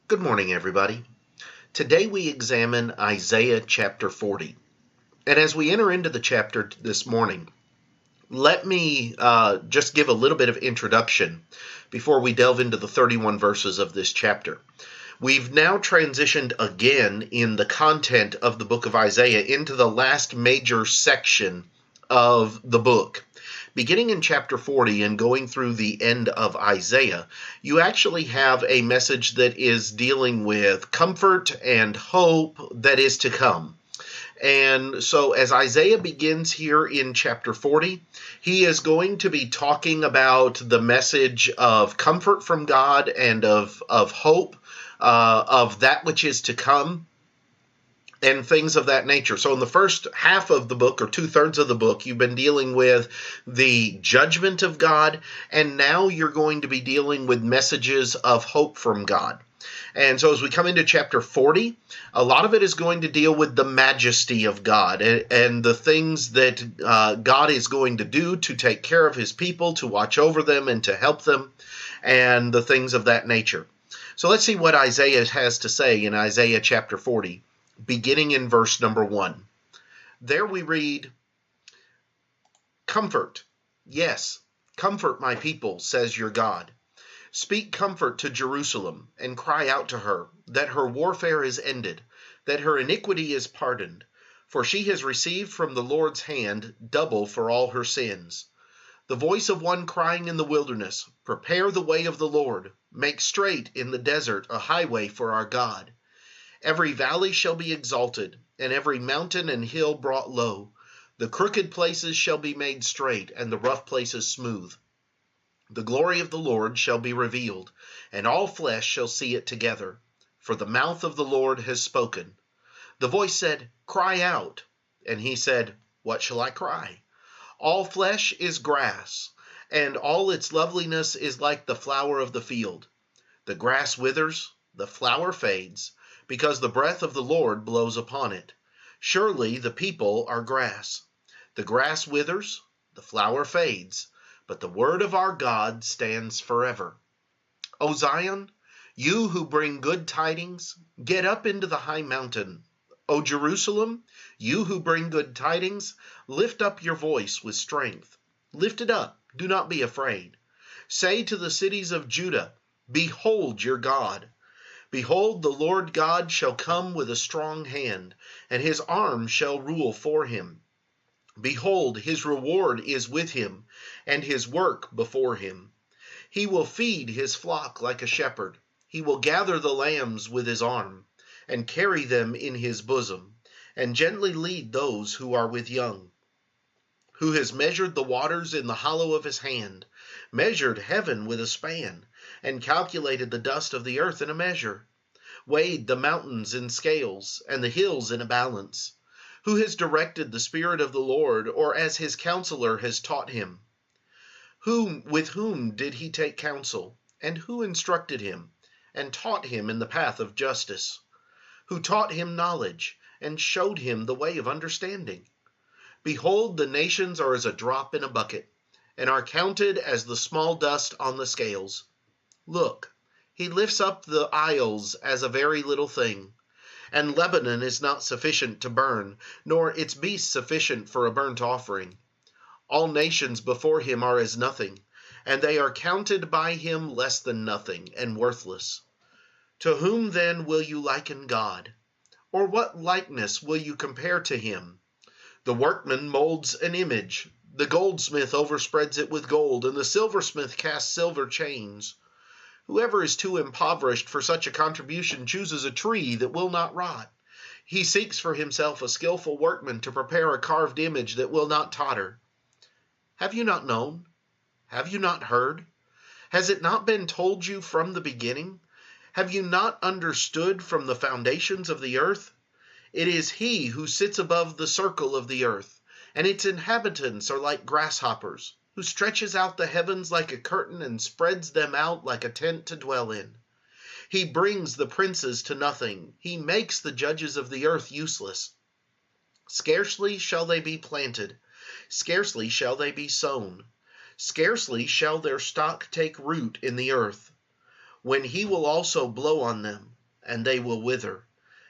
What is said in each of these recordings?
Good morning, everybody. Today we examine Isaiah chapter 40. And as we enter into the chapter this morning, let me just give a little bit of introduction before we delve into the 31 verses of this chapter. We've now transitioned again in the content of the book of Isaiah into the last major section of the book. Beginning in chapter 40 and going through the end of Isaiah, you actually have a message that is dealing with comfort and hope that is to come. And so as Isaiah begins here in chapter 40, he is going to be talking about the message of comfort from God and of hope, of that which is to come, and things of that nature. So in the first half of the book, or 2/3 of the book, you've been dealing with the judgment of God, and now you're going to be dealing with messages of hope from God. And so as we come into chapter 40, a lot of it is going to deal with the majesty of God and the things that God is going to do to take care of his people, to watch over them and to help them, and the things of that nature. So let's see what Isaiah has to say in Isaiah chapter 40. Beginning in verse number 1. There we read, "Comfort, yes, comfort my people, says your God. Speak comfort to Jerusalem, and cry out to her, that her warfare is ended, that her iniquity is pardoned, for she has received from the Lord's hand double for all her sins. The voice of one crying in the wilderness, prepare the way of the Lord, make straight in the desert a highway for our God. Every valley shall be exalted, and every mountain and hill brought low. The crooked places shall be made straight, and the rough places smooth. The glory of the Lord shall be revealed, and all flesh shall see it together. For the mouth of the Lord has spoken. The voice said, Cry out. And he said, What shall I cry? All flesh is grass, and all its loveliness is like the flower of the field. The grass withers, the flower fades, because the breath of the Lord blows upon it. Surely the people are grass. The grass withers, the flower fades, but the word of our God stands forever. O Zion, you who bring good tidings, get up into the high mountain. O Jerusalem, you who bring good tidings, lift up your voice with strength. Lift it up, do not be afraid. Say to the cities of Judah, Behold your God. Behold, the Lord God shall come with a strong hand, and his arm shall rule for him. Behold, his reward is with him, and his work before him. He will feed his flock like a shepherd. He will gather the lambs with his arm, and carry them in his bosom, and gently lead those who are with young. Who has measured the waters in the hollow of his hand, measured heaven with a span, and calculated the dust of the earth in a measure, weighed the mountains in scales, and the hills in a balance. Who has directed the Spirit of the Lord, or as his counselor has taught him? With whom did he take counsel, and who instructed him, and taught him in the path of justice? Who taught him knowledge, and showed him the way of understanding? Behold, the nations are as a drop in a bucket, and are counted as the small dust on the scales. Look, he lifts up the isles as a very little thing, and Lebanon is not sufficient to burn, nor its beasts sufficient for a burnt offering. All nations before him are as nothing, and they are counted by him less than nothing, and worthless. To whom then will you liken God? Or what likeness will you compare to him? The workman molds an image, the goldsmith overspreads it with gold, and the silversmith casts silver chains. Whoever is too impoverished for such a contribution chooses a tree that will not rot. He seeks for himself a skillful workman to prepare a carved image that will not totter. Have you not known? Have you not heard? Has it not been told you from the beginning? Have you not understood from the foundations of the earth? It is he who sits above the circle of the earth, and its inhabitants are like grasshoppers, who stretches out the heavens like a curtain and spreads them out like a tent to dwell in. He brings the princes to nothing. He makes the judges of the earth useless. Scarcely shall they be planted, scarcely shall they be sown, scarcely shall their stock take root in the earth. When he will also blow on them, and they will wither,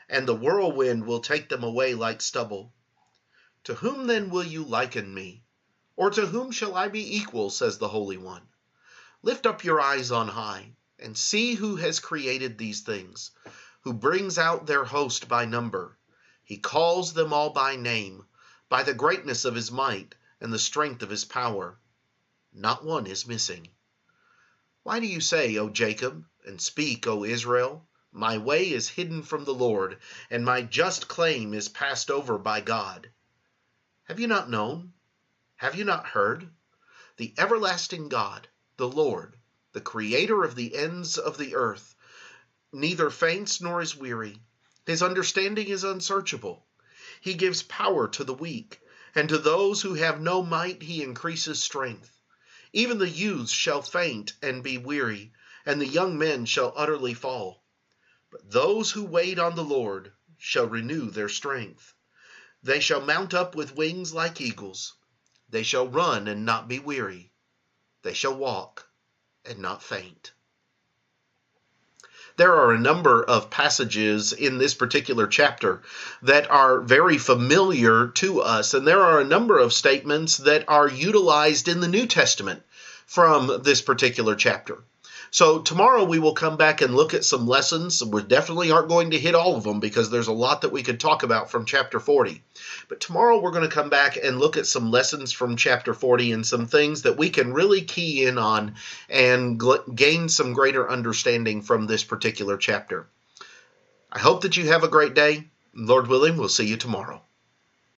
and the whirlwind will take them away like stubble. To whom then will you liken me? Or to whom shall I be equal, says the Holy One? Lift up your eyes on high, and see who has created these things, who brings out their host by number. He calls them all by name, by the greatness of his might and the strength of his power. Not one is missing. Why do you say, O Jacob, and speak, O Israel? My way is hidden from the Lord, and my just claim is passed over by God. Have you not known? Have you not heard? The everlasting God, the Lord, the creator of the ends of the earth, neither faints nor is weary. His understanding is unsearchable. He gives power to the weak, and to those who have no might he increases strength. Even the youths shall faint and be weary, and the young men shall utterly fall. But those who wait on the Lord shall renew their strength. They shall mount up with wings like eagles. They shall run and not be weary. They shall walk and not faint. There are a number of passages in this particular chapter that are very familiar to us, and there are a number of statements that are utilized in the New Testament from this particular chapter. So tomorrow we will come back and look at some lessons. We definitely aren't going to hit all of them because there's a lot that we could talk about from chapter 40. But tomorrow we're going to come back and look at some lessons from chapter 40 and some things that we can really key in on and gain some greater understanding from this particular chapter. I hope that you have a great day. Lord willing, we'll see you tomorrow.